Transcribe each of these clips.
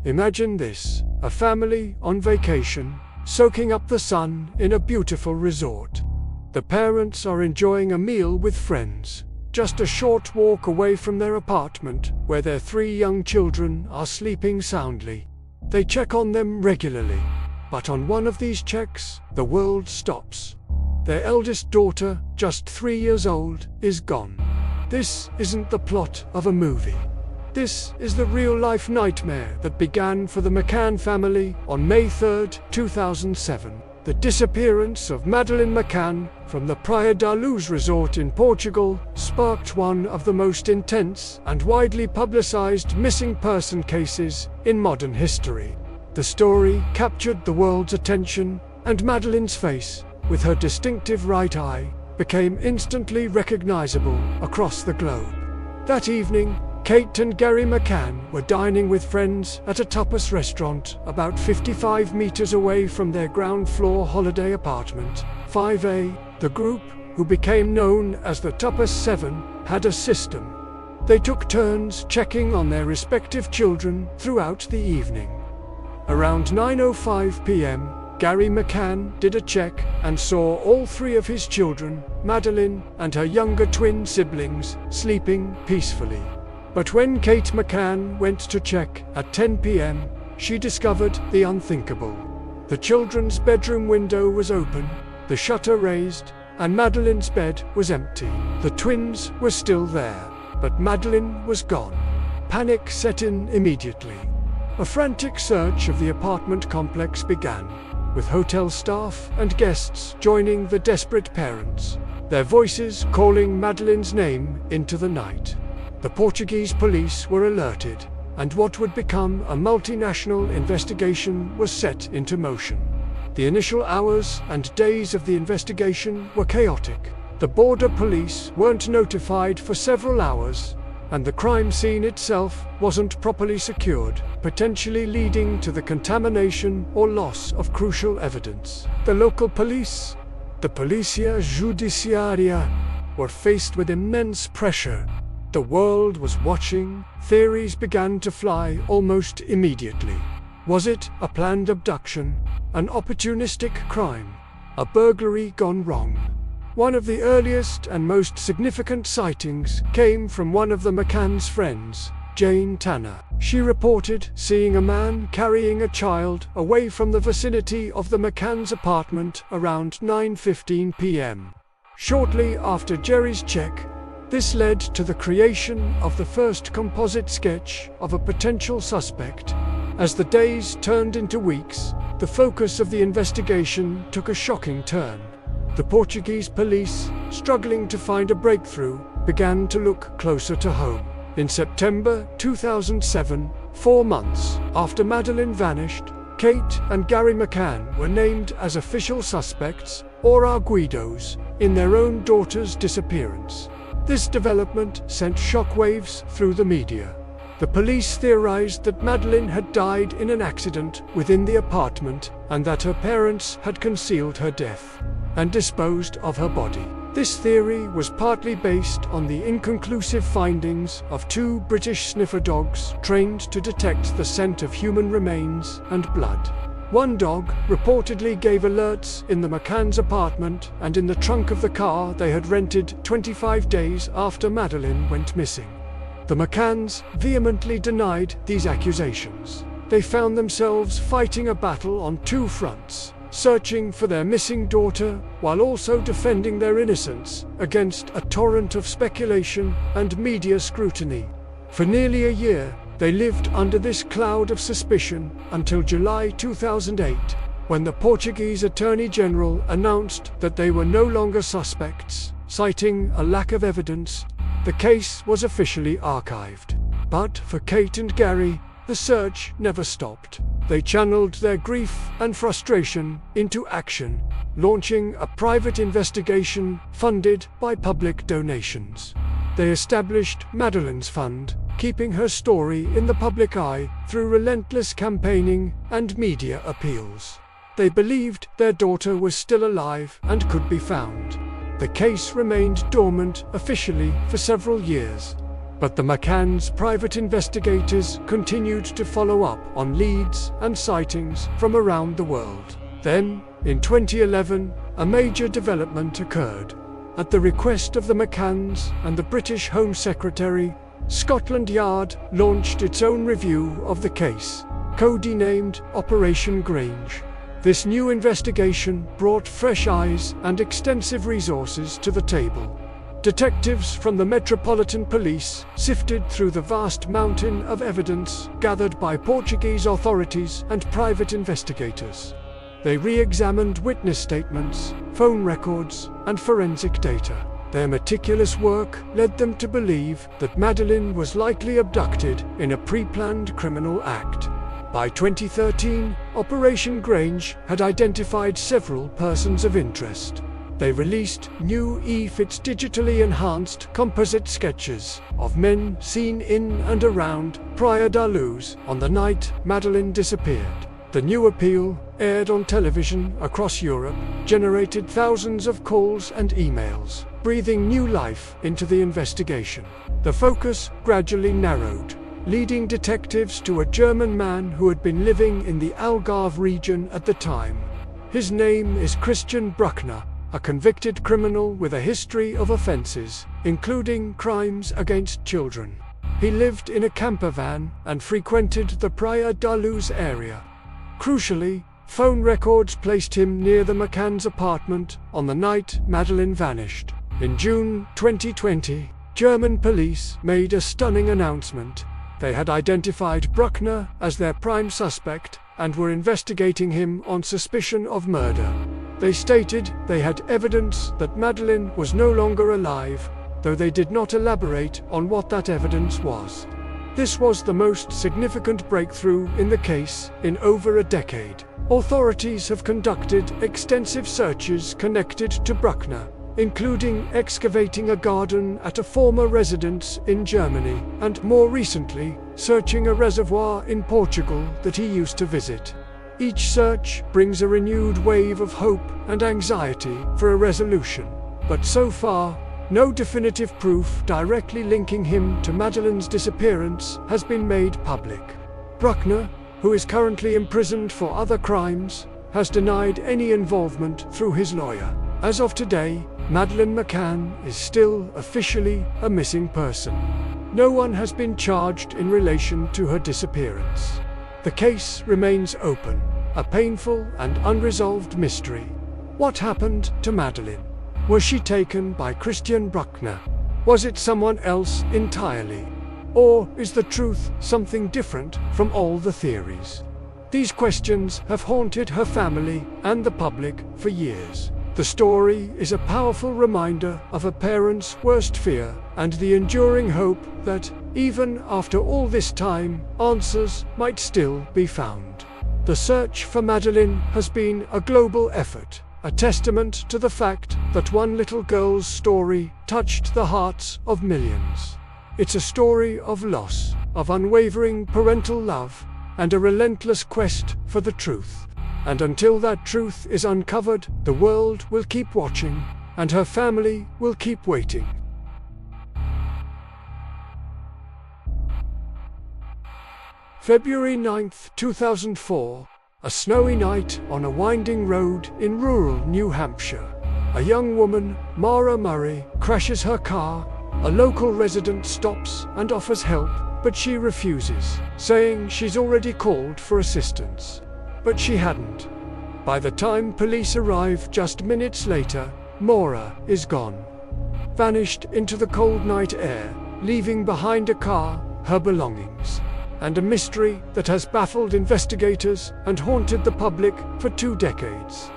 Imagine this, a family on vacation, soaking up the sun in a beautiful resort. The parents are enjoying a meal with friends, just a short walk away from their apartment, where their 3 young children are sleeping soundly. They check on them regularly, but on one of these checks, the world stops. Their eldest daughter, just 3 years old, is gone. This isn't the plot of a movie. This is the real-life nightmare that began for the McCann family on May 3, 2007. The disappearance of Madeleine McCann from the Praia da Luz resort in Portugal sparked one of the most intense and widely publicized missing person cases in modern history. The story captured the world's attention, and Madeleine's face, with her distinctive right eye, became instantly recognizable across the globe. That evening, Kate and Gary McCann were dining with friends at a tapas restaurant about 55 meters away from their ground-floor holiday apartment. 5A, the group, who became known as the Tapas 7, had a system. They took turns checking on their respective children throughout the evening. Around 9:05 p.m., Gary McCann did a check and saw all 3 of his children, Madeleine and her younger twin siblings, sleeping peacefully. But when Kate McCann went to check at 10 p.m., she discovered the unthinkable. The children's bedroom window was open, the shutter raised, and Madeleine's bed was empty. The twins were still there, but Madeleine was gone. Panic set in immediately. A frantic search of the apartment complex began, with hotel staff and guests joining the desperate parents, their voices calling Madeleine's name into the night. The Portuguese police were alerted, and what would become a multinational investigation was set into motion. The initial hours and days of the investigation were chaotic. The border police weren't notified for several hours, and the crime scene itself wasn't properly secured, potentially leading to the contamination or loss of crucial evidence. The local police, the Polícia Judiciária, were faced with immense pressure. The world was watching. Theories began to fly almost immediately. Was it a planned abduction, an opportunistic crime, a burglary gone wrong? One of the earliest and most significant sightings came from one of the McCann's friends, Jane Tanner. She reported seeing a man carrying a child away from the vicinity of the McCann's apartment around 9:15 p.m. Shortly after Jerry's check, this led to the creation of the first composite sketch of a potential suspect. As the days turned into weeks, the focus of the investigation took a shocking turn. The Portuguese police, struggling to find a breakthrough, began to look closer to home. In September 2007, 4 months after Madeleine vanished, Kate and Gary McCann were named as official suspects, or arguidos, in their own daughter's disappearance. This development sent shockwaves through the media. The police theorized that Madeleine had died in an accident within the apartment, and that her parents had concealed her death and disposed of her body. This theory was partly based on the inconclusive findings of 2 British sniffer dogs trained to detect the scent of human remains and blood. One dog reportedly gave alerts in the McCann's apartment and in the trunk of the car they had rented 25 days after Madeleine went missing. The McCanns vehemently denied these accusations. They found themselves fighting a battle on 2 fronts, searching for their missing daughter while also defending their innocence against a torrent of speculation and media scrutiny. For nearly a year, they lived under this cloud of suspicion until July 2008, when the Portuguese Attorney General announced that they were no longer suspects, citing a lack of evidence. The case was officially archived. But for Kate and Gary, the search never stopped. They channeled their grief and frustration into action, launching a private investigation funded by public donations. They established Madeleine's Fund, keeping her story in the public eye through relentless campaigning and media appeals. They believed their daughter was still alive and could be found. The case remained dormant officially for several years, But the McCanns' private investigators continued to follow up on leads and sightings from around the world. Then, in 2011, a major development occurred. At the request of the McCanns and the British Home Secretary, Scotland Yard launched its own review of the case, codenamed Operation Grange. This new investigation brought fresh eyes and extensive resources to the table. Detectives from the Metropolitan Police sifted through the vast mountain of evidence gathered by Portuguese authorities and private investigators. They re-examined witness statements, phone records, and forensic data. Their meticulous work led them to believe that Madeleine was likely abducted in a pre-planned criminal act. By 2013, Operation Grange had identified several persons of interest. They released new EFIT's digitally enhanced composite sketches of men seen in and around Praia da Luz on the night Madeleine disappeared. The new appeal, aired on television across Europe, generated thousands of calls and emails, breathing new life into the investigation. The focus gradually narrowed, leading detectives to a German man who had been living in the Algarve region at the time. His name is Christian Bruckner, a convicted criminal with a history of offenses, including crimes against children. He lived in a camper van and frequented the Praia da Luz area. Crucially, phone records placed him near the McCann's apartment on the night Madeleine vanished. In June 2020, German police made a stunning announcement. They had identified Bruckner as their prime suspect and were investigating him on suspicion of murder. They stated they had evidence that Madeleine was no longer alive, though they did not elaborate on what that evidence was. This was the most significant breakthrough in the case in over a decade. Authorities have conducted extensive searches connected to Bruckner, including excavating a garden at a former residence in Germany, and more recently, searching a reservoir in Portugal that he used to visit. Each search brings a renewed wave of hope and anxiety for a resolution, but so far, no definitive proof directly linking him to Madeleine's disappearance has been made public. Bruckner, who is currently imprisoned for other crimes, has denied any involvement through his lawyer. As of today, Madeleine McCann is still officially a missing person. No one has been charged in relation to her disappearance. The case remains open, a painful and unresolved mystery. What happened to Madeleine? Was she taken by Christian Bruckner? Was it someone else entirely? Or is the truth something different from all the theories? These questions have haunted her family and the public for years. The story is a powerful reminder of a parent's worst fear and the enduring hope that, even after all this time, answers might still be found. The search for Madeleine has been a global effort, a testament to the fact that one little girl's story touched the hearts of millions. It's a story of loss, of unwavering parental love, and a relentless quest for the truth. And until that truth is uncovered, the world will keep watching, and her family will keep waiting. February 9, 2004. A snowy night on a winding road in rural New Hampshire. A young woman, Maura Murray, crashes her car. A local resident stops and offers help, but she refuses, saying she's already called for assistance. But she hadn't. By the time police arrive just minutes later, Maura is gone. Vanished into the cold night air, leaving behind a car, her belongings, and a mystery that has baffled investigators and haunted the public for 2 decades.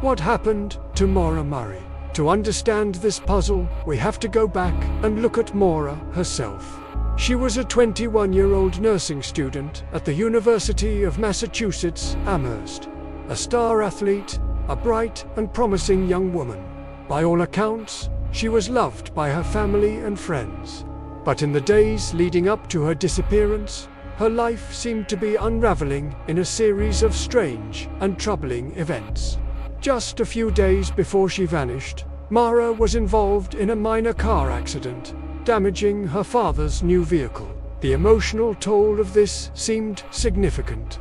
What happened to Maura Murray? To understand this puzzle, we have to go back and look at Maura herself. She was a 21-year-old nursing student at the University of Massachusetts, Amherst. A star athlete, a bright and promising young woman. By all accounts, she was loved by her family and friends. But in the days leading up to her disappearance, her life seemed to be unraveling in a series of strange and troubling events. Just a few days before she vanished, Maura was involved in a minor car accident. damaging her father's new vehicle. The emotional toll of this seemed significant.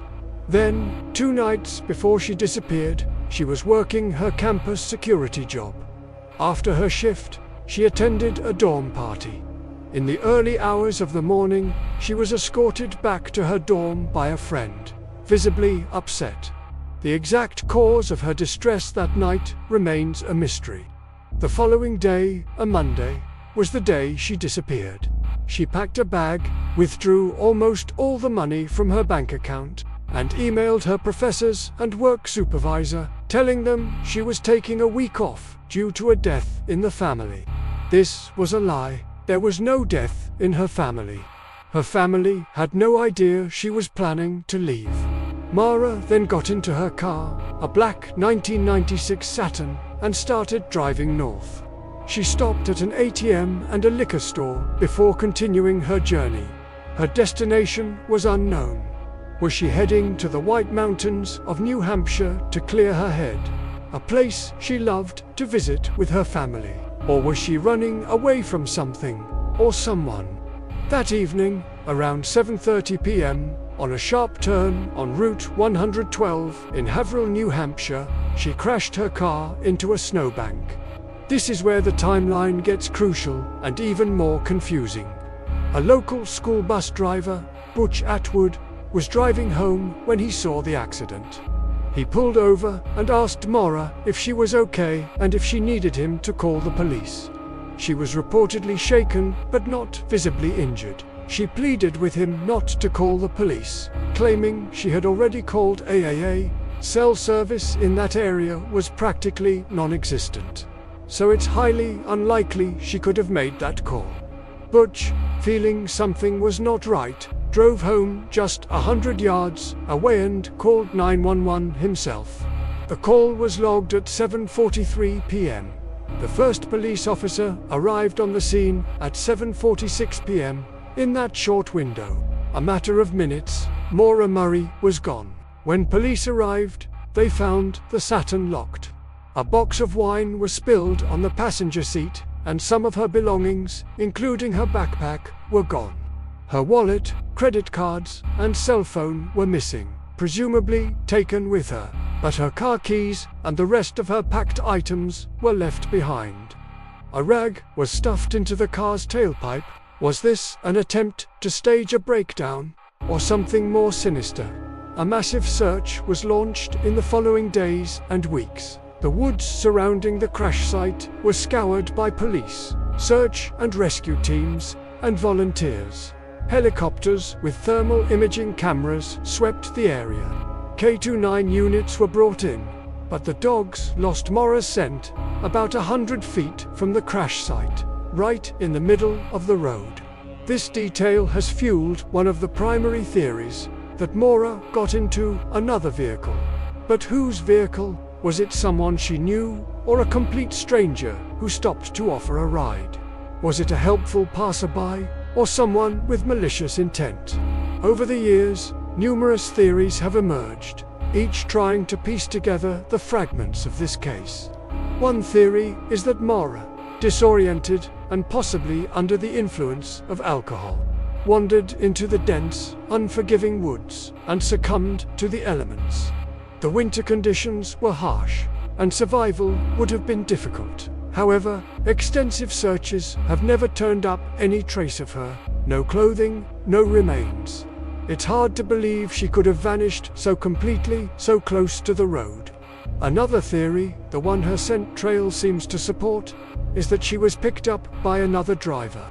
Then, 2 nights before she disappeared, she was working her campus security job. After her shift, she attended a dorm party. In the early hours of the morning, she was escorted back to her dorm by a friend, visibly upset. The exact cause of her distress that night remains a mystery. The following day, a Monday, was the day she disappeared. She packed a bag, withdrew almost all the money from her bank account, and emailed her professors and work supervisor, telling them she was taking a week off due to a death in the family. This was a lie. There was no death in her family. Her family had no idea she was planning to leave. Maura then got into her car, a black 1996 Saturn, and started driving north. She stopped at an ATM and a liquor store before continuing her journey. Her destination was unknown. Was she heading to the White Mountains of New Hampshire to clear her head, a place she loved to visit with her family? Or was she running away from something or someone? That evening, around 7:30 p.m., on a sharp turn on Route 112 in Haverhill, New Hampshire, she crashed her car into a snowbank. This is where the timeline gets crucial and even more confusing. A local school bus driver, Butch Atwood, was driving home when he saw the accident. He pulled over and asked Maura if she was okay and if she needed him to call the police. She was reportedly shaken but not visibly injured. She pleaded with him not to call the police, claiming she had already called AAA. Cell service in that area was practically non-existent, so it's highly unlikely she could have made that call. Butch, feeling something was not right, drove home just 100 yards away and called 911 himself. The call was logged at 7:43 p.m. The first police officer arrived on the scene at 7:46 p.m. In that short window, a matter of minutes, Maura Murray was gone. When police arrived, they found the Saturn locked. A box of wine was spilled on the passenger seat, and some of her belongings, including her backpack, were gone. Her wallet, credit cards, and cell phone were missing, presumably taken with her, but her car keys and the rest of her packed items were left behind. A rag was stuffed into the car's tailpipe. Was this an attempt to stage a breakdown, or something more sinister? A massive search was launched in the following days and weeks. The woods surrounding the crash site were scoured by police, search and rescue teams, and volunteers. Helicopters with thermal imaging cameras swept the area. K-29 units were brought in, but the dogs lost Maura's scent about 100 feet from the crash site, right in the middle of the road. This detail has fueled one of the primary theories, that Maura got into another vehicle. But whose vehicle? Was it someone she knew, or a complete stranger who stopped to offer a ride? Was it a helpful passerby, or someone with malicious intent? Over the years, numerous theories have emerged, each trying to piece together the fragments of this case. One theory is that Maura, disoriented and possibly under the influence of alcohol, wandered into the dense, unforgiving woods and succumbed to the elements. The winter conditions were harsh, and survival would have been difficult. However, extensive searches have never turned up any trace of her. No clothing, no remains. It's hard to believe she could have vanished so completely, so close to the road. Another theory, the one her scent trail seems to support, is that she was picked up by another driver.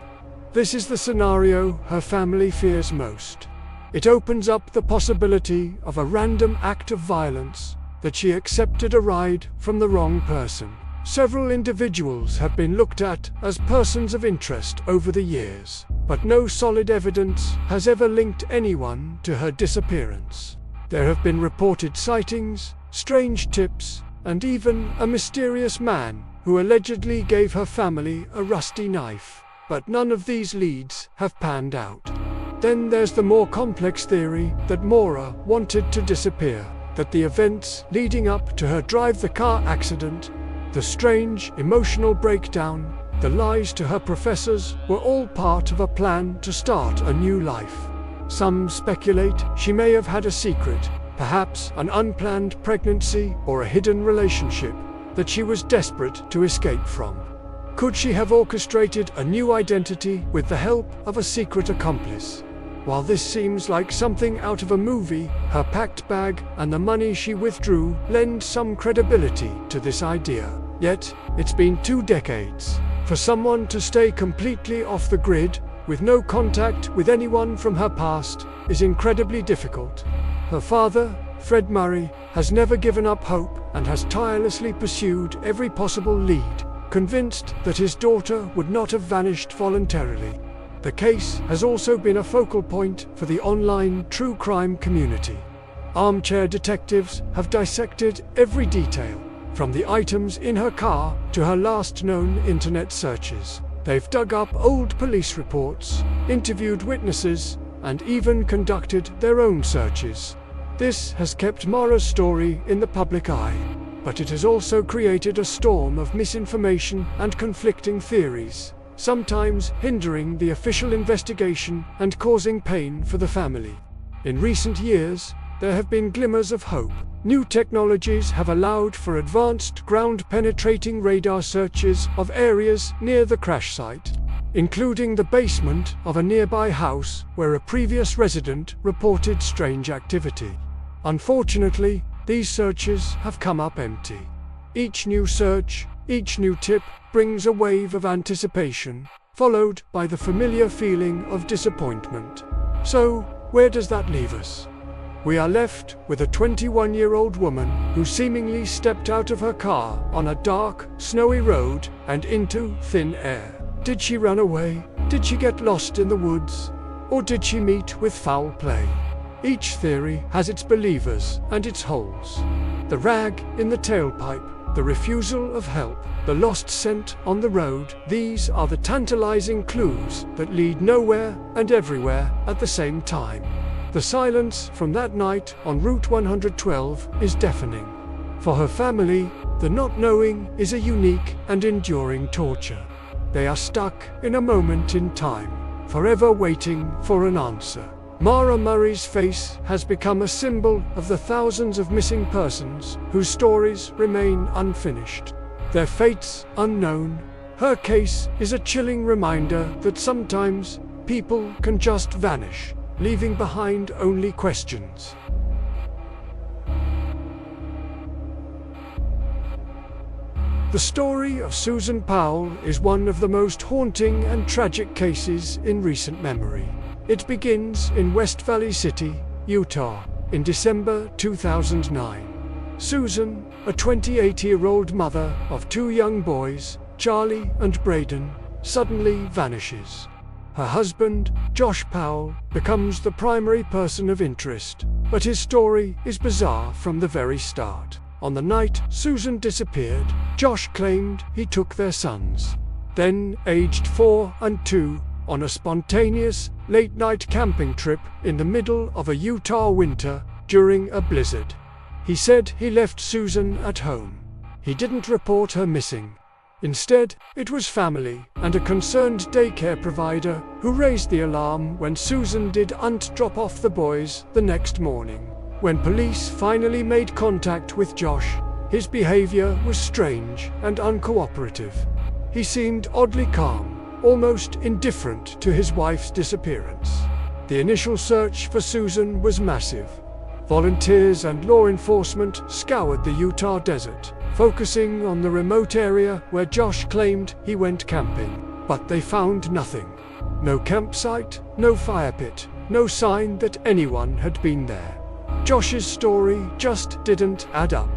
This is the scenario her family fears most. It opens up the possibility of a random act of violence, that she accepted a ride from the wrong person. Several individuals have been looked at as persons of interest over the years, but no solid evidence has ever linked anyone to her disappearance. There have been reported sightings, strange tips, and even a mysterious man who allegedly gave her family a rusty knife, but none of these leads have panned out. Then there's the more complex theory that Maura wanted to disappear, that the events leading up to her drive-the-car accident, the strange emotional breakdown, The lies to her professors were all part of a plan to start a new life. Some speculate she may have had a secret, perhaps an unplanned pregnancy or a hidden relationship that she was desperate to escape from. Could she have orchestrated a new identity with the help of a secret accomplice? While this seems like something out of a movie, her packed bag and the money she withdrew lend some credibility to this idea. Yet, it's been 2 decades. For someone to stay completely off the grid, with no contact with anyone from her past, is incredibly difficult. Her father, Fred Murray, has never given up hope and has tirelessly pursued every possible lead, convinced that his daughter would not have vanished voluntarily. The case has also been a focal point for the online true crime community. Armchair detectives have dissected every detail, from the items in her car to her last known internet searches. They've dug up old police reports, interviewed witnesses, and even conducted their own searches. This has kept Maura's story in the public eye, but it has also created a storm of misinformation and conflicting theories, sometimes hindering the official investigation and causing pain for the family. In recent years, there have been glimmers of hope. New technologies have allowed for advanced ground-penetrating radar searches of areas near the crash site, including the basement of a nearby house where a previous resident reported strange activity. Unfortunately, these searches have come up empty. Each new search, each new tip brings a wave of anticipation, followed by the familiar feeling of disappointment. So, where does that leave us? We are left with a 21-year-old woman who seemingly stepped out of her car on a dark, snowy road and into thin air. Did she run away? Did she get lost in the woods? Or did she meet with foul play? Each theory has its believers and its holes. The rag in the tailpipe, the refusal of help, the lost scent on the road, these are the tantalizing clues that lead nowhere and everywhere at the same time. The silence from that night on Route 112 is deafening. For her family, the not knowing is a unique and enduring torture. They are stuck in a moment in time, forever waiting for an answer. Maura Murray's face has become a symbol of the thousands of missing persons whose stories remain unfinished, their fates unknown. Her case is a chilling reminder that sometimes people can just vanish, leaving behind only questions. The story of Susan Powell is one of the most haunting and tragic cases in recent memory. It begins in West Valley City, Utah, in December 2009. Susan, a 28-year-old mother of 2 young boys, Charlie and Braden, suddenly vanishes. Her husband, Josh Powell, becomes the primary person of interest, but his story is bizarre from the very start. On the night Susan disappeared, Josh claimed he took their sons, then aged 4 and 2, on a spontaneous, late-night camping trip in the middle of a Utah winter during a blizzard. He said he left Susan at home. He didn't report her missing. Instead, it was family and a concerned daycare provider who raised the alarm when Susan didn't drop off the boys the next morning. When police finally made contact with Josh, his behavior was strange and uncooperative. He seemed oddly calm, almost indifferent to his wife's disappearance. The initial search for Susan was massive. Volunteers and law enforcement scoured the Utah desert, focusing on the remote area where Josh claimed he went camping. But they found nothing. No campsite, no fire pit, no sign that anyone had been there. Josh's story just didn't add up.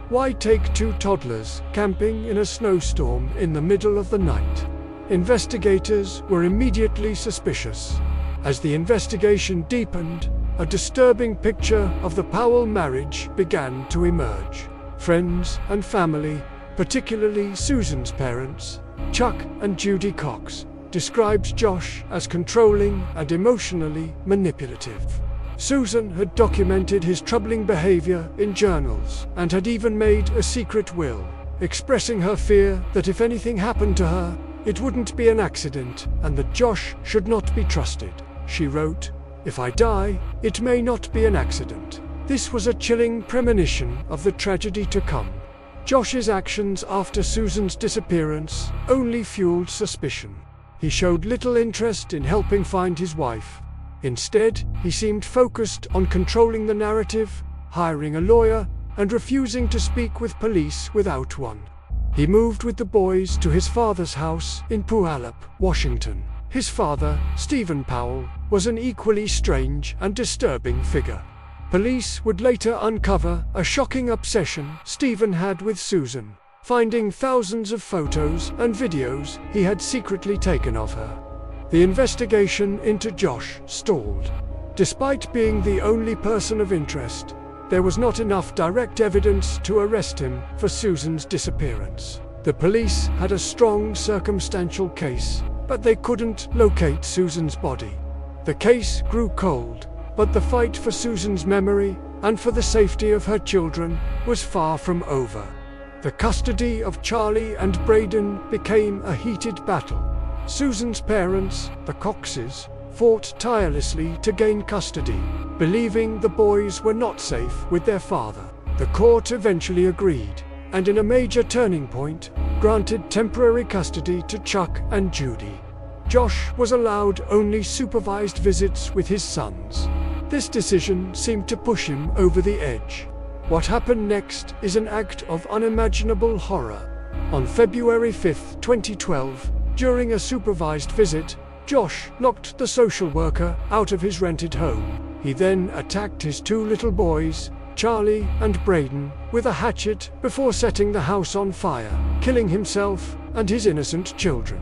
Why take 2 toddlers camping in a snowstorm in the middle of the night? Investigators were immediately suspicious. As the investigation deepened, a disturbing picture of the Powell marriage began to emerge. Friends and family, particularly Susan's parents, Chuck and Judy Cox, described Josh as controlling and emotionally manipulative. Susan had documented his troubling behavior in journals and had even made a secret will, expressing her fear that if anything happened to her, it wouldn't be an accident and that Josh should not be trusted. She wrote, "If I die, it may not be an accident." This was a chilling premonition of the tragedy to come. Josh's actions after Susan's disappearance only fueled suspicion. He showed little interest in helping find his wife. Instead, he seemed focused on controlling the narrative, hiring a lawyer, and refusing to speak with police without one. He moved with the boys to his father's house in Puyallup, Washington. His father, Stephen Powell, was an equally strange and disturbing figure. Police would later uncover a shocking obsession Stephen had with Susan, finding thousands of photos and videos he had secretly taken of her. The investigation into Josh stalled. Despite being the only person of interest, there was not enough direct evidence to arrest him for Susan's disappearance. The police had a strong circumstantial case, but they couldn't locate Susan's body. The case grew cold, but the fight for Susan's memory and for the safety of her children was far from over. The custody of Charlie and Braden became a heated battle. Susan's parents, the Coxes, fought tirelessly to gain custody, believing the boys were not safe with their father. The court eventually agreed, and in a major turning point, granted temporary custody to Chuck and Judy. Josh was allowed only supervised visits with his sons. This decision seemed to push him over the edge. What happened next is an act of unimaginable horror. On February 5, 2012, during a supervised visit, Josh locked the social worker out of his rented home. He then attacked his two little boys, Charlie and Braden, with a hatchet before setting the house on fire, killing himself and his innocent children.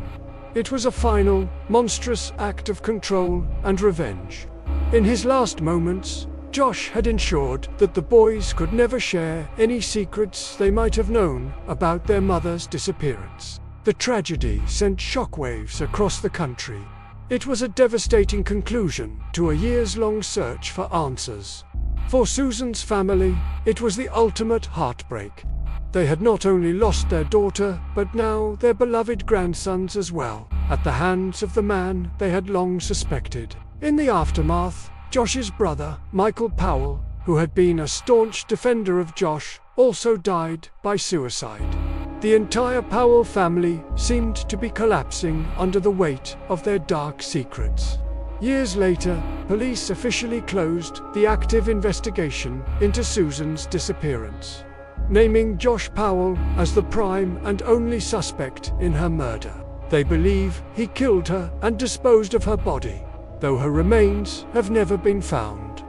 It was a final, monstrous act of control and revenge. In his last moments, Josh had ensured that the boys could never share any secrets they might have known about their mother's disappearance. The tragedy sent shockwaves across the country. It was a devastating conclusion to a years-long search for answers. For Susan's family, it was the ultimate heartbreak. They had not only lost their daughter, but now their beloved grandsons as well, at the hands of the man they had long suspected. In the aftermath, Josh's brother, Michael Powell, who had been a staunch defender of Josh, also died by suicide. The entire Powell family seemed to be collapsing under the weight of their dark secrets. Years later, police officially closed the active investigation into Susan's disappearance, naming Josh Powell as the prime and only suspect in her murder. They believe he killed her and disposed of her body, though her remains have never been found.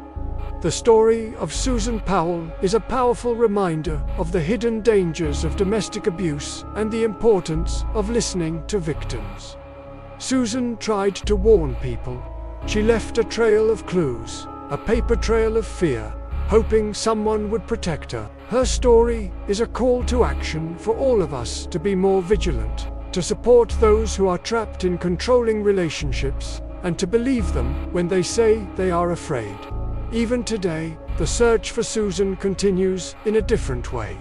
The story of Susan Powell is a powerful reminder of the hidden dangers of domestic abuse and the importance of listening to victims. Susan tried to warn people. She left a trail of clues, a paper trail of fear, hoping someone would protect her. Her story is a call to action for all of us to be more vigilant, to support those who are trapped in controlling relationships, and to believe them when they say they are afraid. Even today, the search for Susan continues in a different way.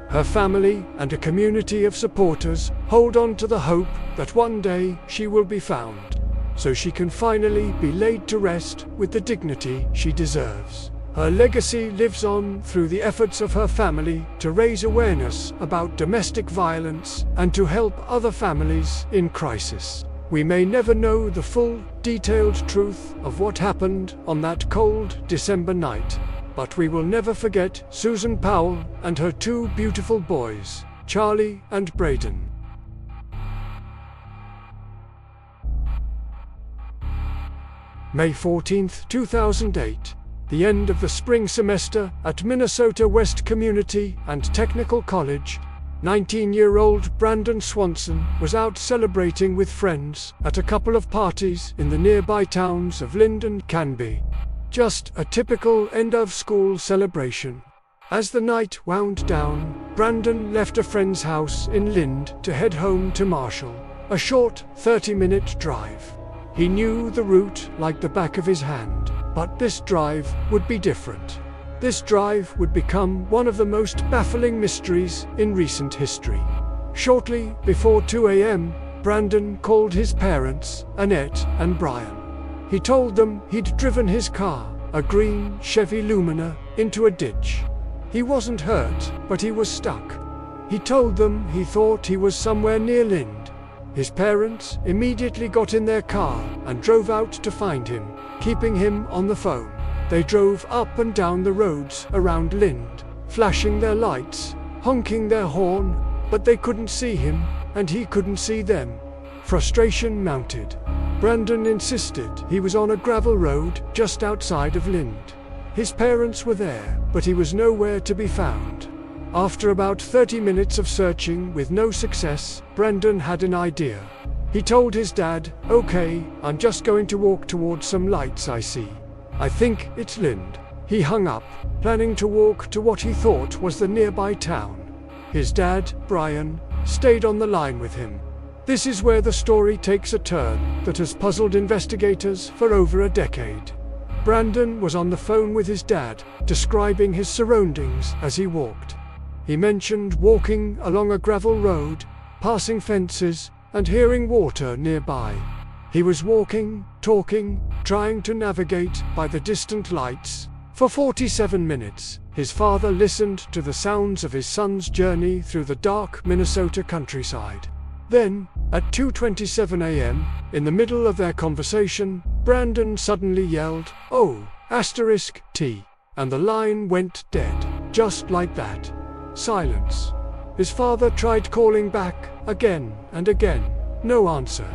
Her family and a community of supporters hold on to the hope that one day she will be found, so she can finally be laid to rest with the dignity she deserves. Her legacy lives on through the efforts of her family to raise awareness about domestic violence and to help other families in crisis. We may never know the full, detailed truth of what happened on that cold December night, but we will never forget Susan Powell and her two beautiful boys, Charlie and Braden. May 14, 2008. The end of the spring semester at Minnesota West Community and Technical College. 19-year-old Brandon Swanson was out celebrating with friends at a couple of parties in the nearby towns of Lind and Canby. Just a typical end-of-school celebration. As the night wound down, Brandon left a friend's house in Lind to head home to Marshall, a short 30-minute drive. He knew the route like the back of his hand, but this drive would be different. This drive would become one of the most baffling mysteries in recent history. Shortly before 2 a.m., Brandon called his parents, Annette and Brian. He told them he'd driven his car, a green Chevy Lumina, into a ditch. He wasn't hurt, but he was stuck. He told them he thought he was somewhere near Lind. His parents immediately got in their car and drove out to find him, keeping him on the phone. They drove up and down the roads around Lind, flashing their lights, honking their horn, but they couldn't see him, and he couldn't see them. Frustration mounted. Brandon insisted he was on a gravel road just outside of Lind. His parents were there, but he was nowhere to be found. After about 30 minutes of searching with no success, Brandon had an idea. He told his dad, "Okay, I'm just going to walk towards some lights I see. I think it's Lind." He hung up, planning to walk to what he thought was the nearby town. His dad, Brian, stayed on the line with him. This is where the story takes a turn that has puzzled investigators for over a decade. Brandon was on the phone with his dad, describing his surroundings as he walked. He mentioned walking along a gravel road, passing fences, and hearing water nearby. He was walking, talking, trying to navigate by the distant lights. For 47 minutes, his father listened to the sounds of his son's journey through the dark Minnesota countryside. Then, at 2:27 a.m., in the middle of their conversation, Brandon suddenly yelled, "Oh, *T," and the line went dead, just like that. Silence. His father tried calling back, again and again. No answer.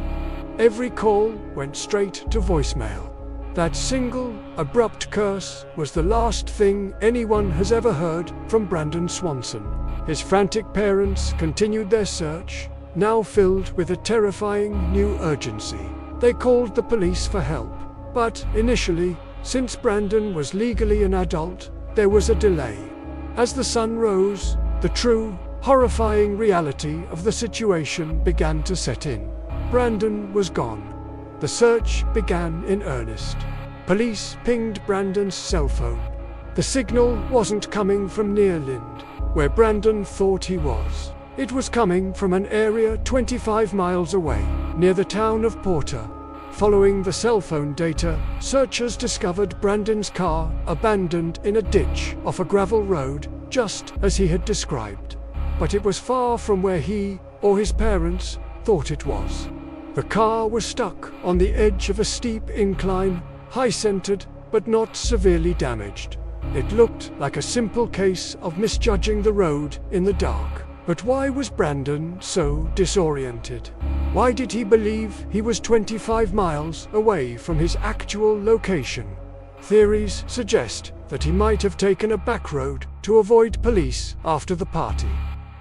Every call went straight to voicemail. That single, abrupt curse was the last thing anyone has ever heard from Brandon Swanson. His frantic parents continued their search, now filled with a terrifying new urgency. They called the police for help. But initially, since Brandon was legally an adult, there was a delay. As the sun rose, the true, horrifying reality of the situation began to set in. Brandon was gone. The search began in earnest. Police pinged Brandon's cell phone. The signal wasn't coming from near Lind, where Brandon thought he was. It was coming from an area 25 miles away, near the town of Porter. Following the cell phone data, searchers discovered Brandon's car abandoned in a ditch off a gravel road, just as he had described. But it was far from where he, or his parents, thought it was. The car was stuck on the edge of a steep incline, high-centered, but not severely damaged. It looked like a simple case of misjudging the road in the dark. But why was Brandon so disoriented? Why did he believe he was 25 miles away from his actual location? Theories suggest that he might have taken a back road to avoid police after the party,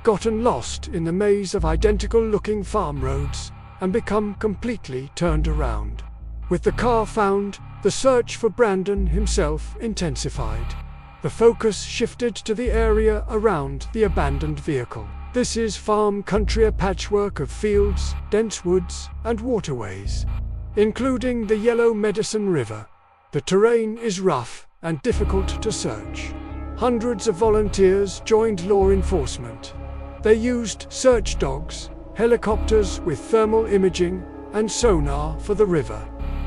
gotten lost in the maze of identical-looking farm roads, and become completely turned around. With the car found, the search for Brandon himself intensified. The focus shifted to the area around the abandoned vehicle. This is farm country, a patchwork of fields, dense woods, and waterways, including the Yellow Medicine River. The terrain is rough and difficult to search. Hundreds of volunteers joined law enforcement. They used search dogs, helicopters with thermal imaging, and sonar for the river.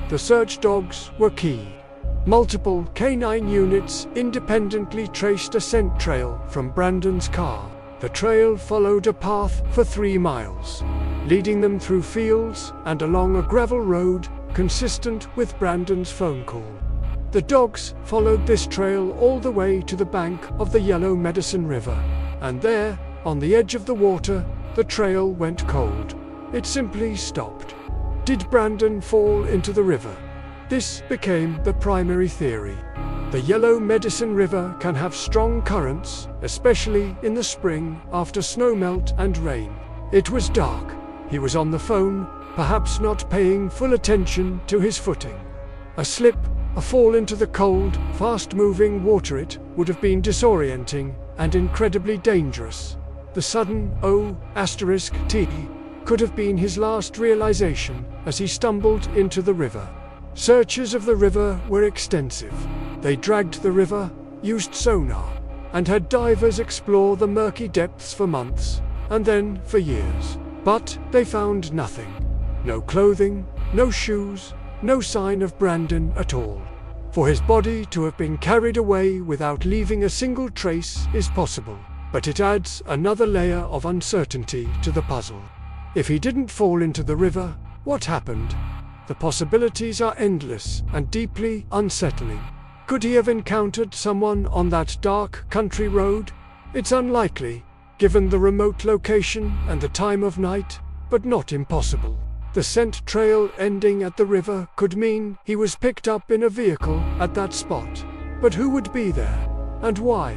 The search dogs were key. Multiple canine units independently traced a scent trail from Brandon's car. The trail followed a path for 3 miles, leading them through fields and along a gravel road consistent with Brandon's phone call. The dogs followed this trail all the way to the bank of the Yellow Medicine River, and there, on the edge of the water, the trail went cold. It simply stopped. Did Brandon fall into the river? This became the primary theory. The Yellow Medicine River can have strong currents, especially in the spring after snowmelt and rain. It was dark. He was on the phone, perhaps not paying full attention to his footing. A slip, a fall into the cold, fast-moving water, it would have been disorienting and incredibly dangerous. The sudden *T could have been his last realization as he stumbled into the river. Searches of the river were extensive. They dragged the river, used sonar, and had divers explore the murky depths for months, and then for years. But they found nothing. No clothing, no shoes, no sign of Brandon at all. For his body to have been carried away without leaving a single trace is possible, but it adds another layer of uncertainty to the puzzle. If he didn't fall into the river, what happened? The possibilities are endless and deeply unsettling. Could he have encountered someone on that dark country road? It's unlikely, given the remote location and the time of night, but not impossible. The scent trail ending at the river could mean he was picked up in a vehicle at that spot. But who would be there? And why?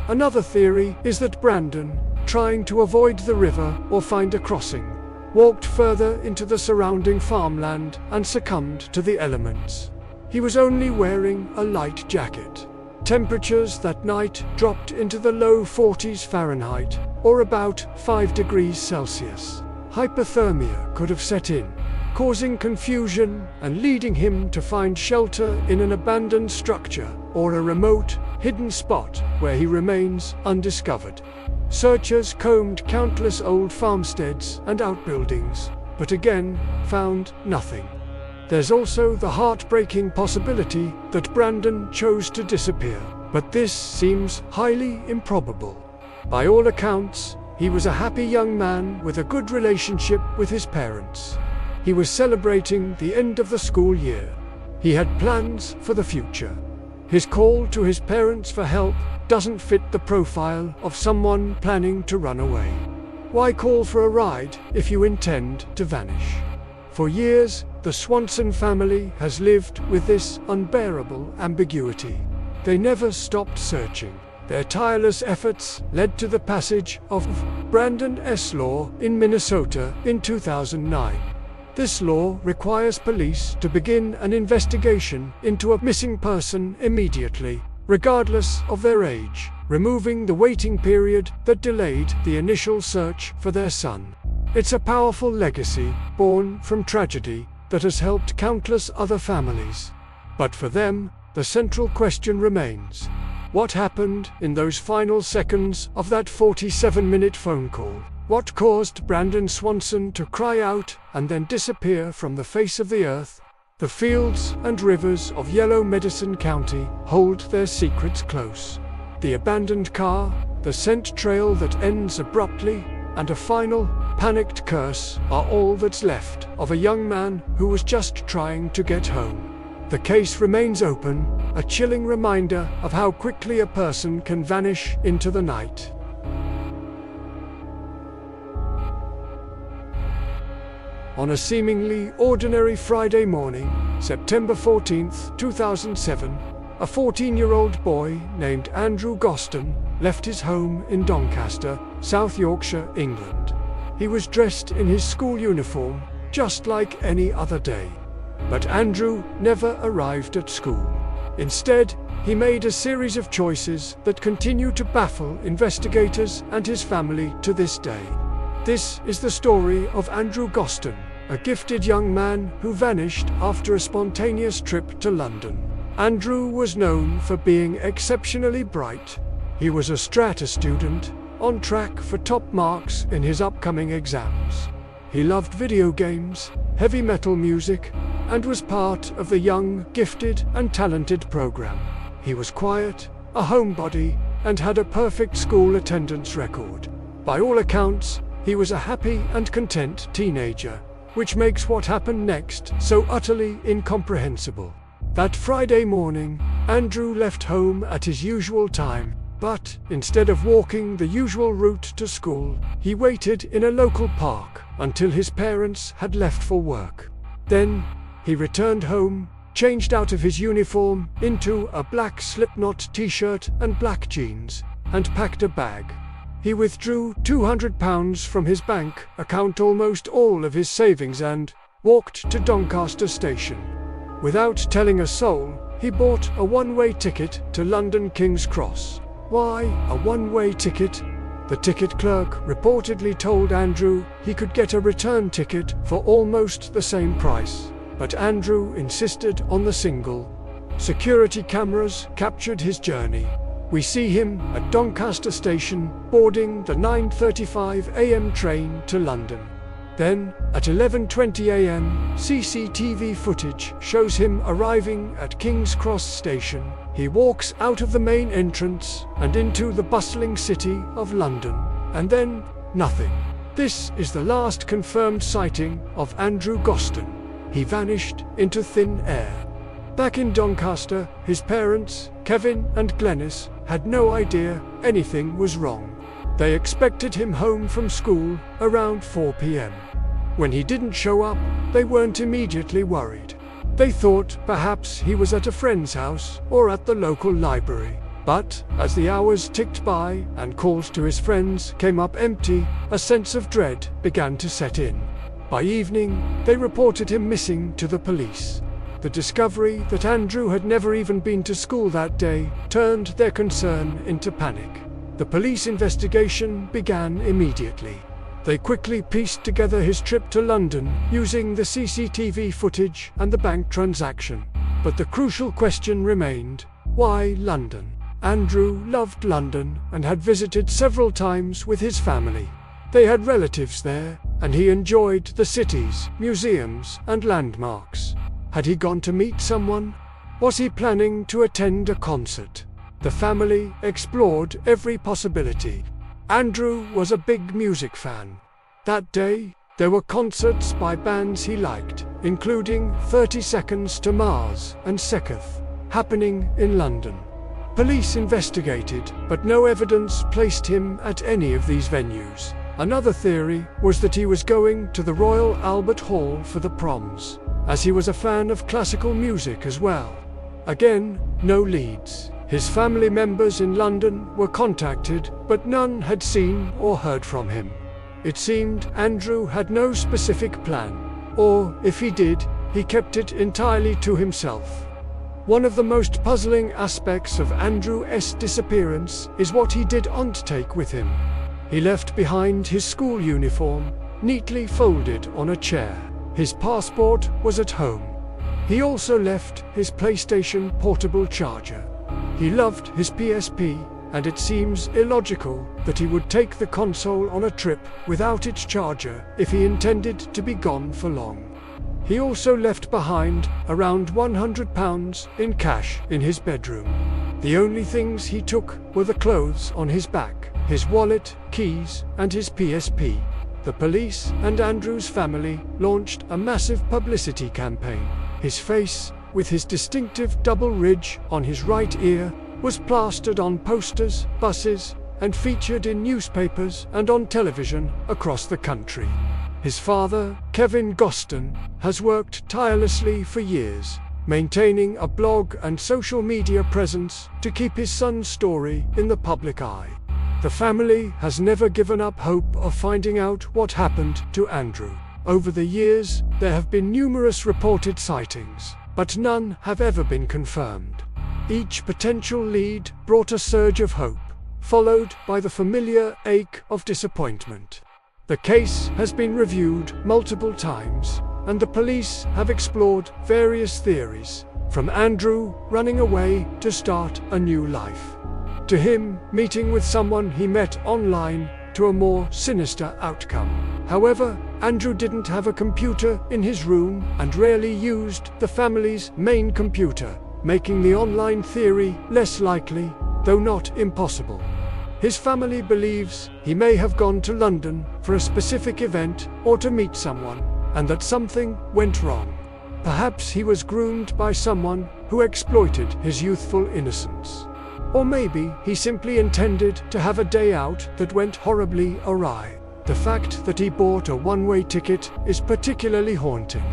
Another theory is that Brandon, trying to avoid the river or find a crossing, walked further into the surrounding farmland and succumbed to the elements. He was only wearing a light jacket. Temperatures that night dropped into the low 40s Fahrenheit, or about 5 degrees Celsius. Hypothermia could have set in, causing confusion and leading him to find shelter in an abandoned structure or a remote, hidden spot where he remains undiscovered. Searchers combed countless old farmsteads and outbuildings, but again found nothing. There's also the heartbreaking possibility that Brandon chose to disappear, but this seems highly improbable. By all accounts, he was a happy young man with a good relationship with his parents. He was celebrating the end of the school year. He had plans for the future. His call to his parents for help doesn't fit the profile of someone planning to run away. Why call for a ride if you intend to vanish? For years, the Swanson family has lived with this unbearable ambiguity. They never stopped searching. Their tireless efforts led to the passage of Brandon S. Law in Minnesota in 2009. This law requires police to begin an investigation into a missing person immediately, regardless of their age, removing the waiting period that delayed the initial search for their son. It's a powerful legacy, born from tragedy, that has helped countless other families. But for them, the central question remains: what happened in those final seconds of that 47-minute phone call? What caused Brandon Swanson to cry out and then disappear from the face of the earth? The fields and rivers of Yellow Medicine County hold their secrets close. The abandoned car, the scent trail that ends abruptly, and a final, panicked curse are all that's left of a young man who was just trying to get home. The case remains open, a chilling reminder of how quickly a person can vanish into the night. On a seemingly ordinary Friday morning, September 14, 2007, a 14-year-old boy named Andrew Gosden left his home in Doncaster, South Yorkshire, England. He was dressed in his school uniform, just like any other day. But Andrew never arrived at school. Instead, he made a series of choices that continue to baffle investigators and his family to this day. This is the story of Andrew Gosden, a gifted young man who vanished after a spontaneous trip to London. Andrew was known for being exceptionally bright. He was a strata student, on track for top marks in his upcoming exams. He loved video games, heavy metal music, and was part of the Young, Gifted, and Talented program. He was quiet, a homebody, and had a perfect school attendance record. By all accounts, he was a happy and content teenager, which makes what happened next so utterly incomprehensible. That Friday morning, Andrew left home at his usual time, but instead of walking the usual route to school, he waited in a local park until his parents had left for work. Then, he returned home, changed out of his uniform into a black Slipknot t-shirt and black jeans, and packed a bag. He withdrew £200 from his bank account, almost all of his savings, and walked to Doncaster station. Without telling a soul, he bought a one-way ticket to London King's Cross. Why a one-way ticket? The ticket clerk reportedly told Andrew he could get a return ticket for almost the same price, but Andrew insisted on the single. Security cameras captured his journey. We see him at Doncaster station, boarding the 9:35 a.m. train to London. Then, at 11:20 a.m., CCTV footage shows him arriving at King's Cross Station. He walks out of the main entrance and into the bustling city of London. And then, nothing. This is the last confirmed sighting of Andrew Gosden. He vanished into thin air. Back in Doncaster, his parents, Kevin and Glenys, had no idea anything was wrong. They expected him home from school around 4 p.m. When he didn't show up, they weren't immediately worried. They thought perhaps he was at a friend's house or at the local library. But as the hours ticked by and calls to his friends came up empty, a sense of dread began to set in. By evening, they reported him missing to the police. The discovery that Andrew had never even been to school that day turned their concern into panic. The police investigation began immediately. They quickly pieced together his trip to London using the CCTV footage and the bank transaction. But the crucial question remained: why London? Andrew loved London and had visited several times with his family. They had relatives there, and he enjoyed the cities, museums, and landmarks. Had he gone to meet someone? Was he planning to attend a concert? The family explored every possibility. Andrew was a big music fan. That day, there were concerts by bands he liked, including 30 Seconds to Mars and Seketh, happening in London. Police investigated, but no evidence placed him at any of these venues. Another theory was that he was going to the Royal Albert Hall for the proms, as he was a fan of classical music as well. Again, no leads. His family members in London were contacted, but none had seen or heard from him. It seemed Andrew had no specific plan, or if he did, he kept it entirely to himself. One of the most puzzling aspects of Andrew's disappearance is what he did not take with him. He left behind his school uniform, neatly folded on a chair. His passport was at home. He also left his PlayStation portable charger. He loved his PSP, and it seems illogical that he would take the console on a trip without its charger if he intended to be gone for long. He also left behind around £100 in cash in his bedroom. The only things he took were the clothes on his back, his wallet, keys, and his PSP. The police and Andrew's family launched a massive publicity campaign. His face, with his distinctive double ridge on his right ear, was plastered on posters, buses, and featured in newspapers and on television across the country. His father, Kevin Gosden, has worked tirelessly for years, maintaining a blog and social media presence to keep his son's story in the public eye. The family has never given up hope of finding out what happened to Andrew. Over the years, there have been numerous reported sightings, but none have ever been confirmed. Each potential lead brought a surge of hope, followed by the familiar ache of disappointment. The case has been reviewed multiple times, and the police have explored various theories, from Andrew running away to start a new life, to him meeting with someone he met online, to a more sinister outcome. However, Andrew didn't have a computer in his room and rarely used the family's main computer, making the online theory less likely, though not impossible. His family believes he may have gone to London for a specific event or to meet someone, and that something went wrong. Perhaps he was groomed by someone who exploited his youthful innocence. Or maybe he simply intended to have a day out that went horribly awry. The fact that he bought a one-way ticket is particularly haunting.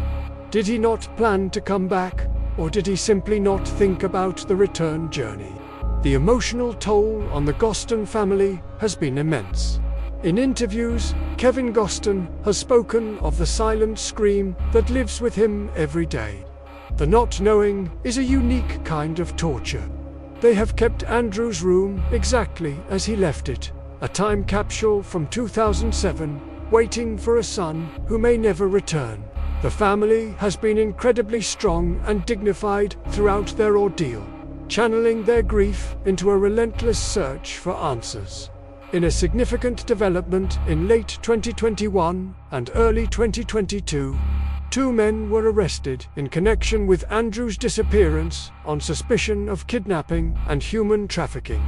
Did he not plan to come back, or did he simply not think about the return journey? The emotional toll on the Gosden family has been immense. In interviews, Kevin Gosden has spoken of the silent scream that lives with him every day. The not knowing is a unique kind of torture. They have kept Andrew's room exactly as he left it, a time capsule from 2007, waiting for a son who may never return. The family has been incredibly strong and dignified throughout their ordeal, channeling their grief into a relentless search for answers. In a significant development in late 2021 and early 2022, 2 men were arrested in connection with Andrew's disappearance on suspicion of kidnapping and human trafficking.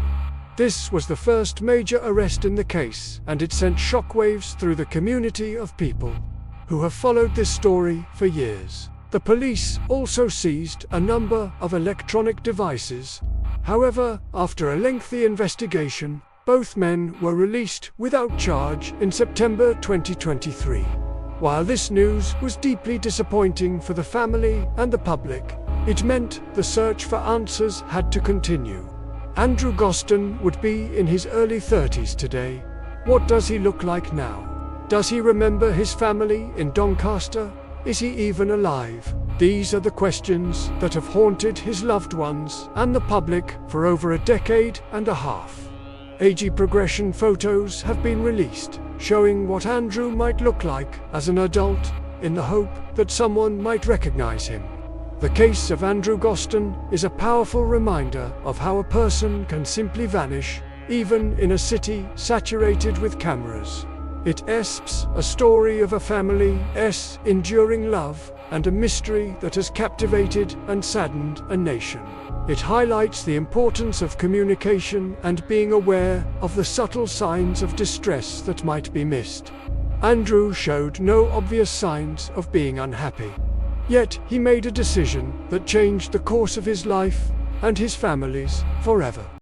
This was the first major arrest in the case, and it sent shockwaves through the community of people who have followed this story for years. The police also seized a number of electronic devices. However, after a lengthy investigation, both men were released without charge in September 2023. While this news was deeply disappointing for the family and the public, it meant the search for answers had to continue. Andrew Gosden would be in his early 30s today. What does he look like now? Does he remember his family in Doncaster? Is he even alive? These are the questions that have haunted his loved ones and the public for over a decade and a half. Age progression photos have been released, showing what Andrew might look like as an adult, in the hope that someone might recognize him. The case of Andrew Gosden is a powerful reminder of how a person can simply vanish, even in a city saturated with cameras. It's a story of a family's enduring love and a mystery that has captivated and saddened a nation. It highlights the importance of communication and being aware of the subtle signs of distress that might be missed. Andrew showed no obvious signs of being unhappy. Yet he made a decision that changed the course of his life and his family's forever.